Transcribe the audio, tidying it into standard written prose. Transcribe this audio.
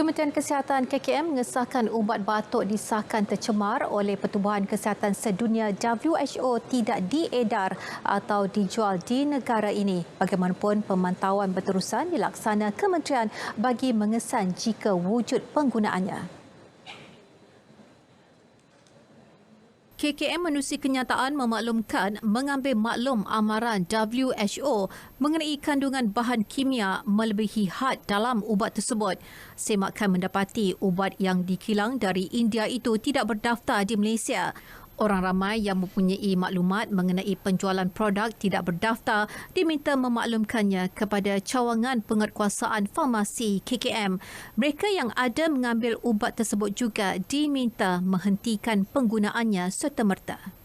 Kementerian Kesihatan KKM mengesahkan ubat batuk disahkan tercemar oleh Pertubuhan Kesihatan Sedunia WHO tidak diedar atau dijual di negara ini. Bagaimanapun, pemantauan berterusan dilaksana kementerian bagi mengesan jika wujud penggunaannya. KKM menerusi kenyataan memaklumkan mengambil maklum amaran WHO mengenai kandungan bahan kimia melebihi had dalam ubat tersebut. Semakan mendapati ubat yang dikilang dari India itu tidak berdaftar di Malaysia. Orang ramai yang mempunyai maklumat mengenai penjualan produk tidak berdaftar diminta memaklumkannya kepada cawangan penguatkuasaan farmasi KKM. Mereka yang ada mengambil ubat tersebut juga diminta menghentikan penggunaannya serta-merta.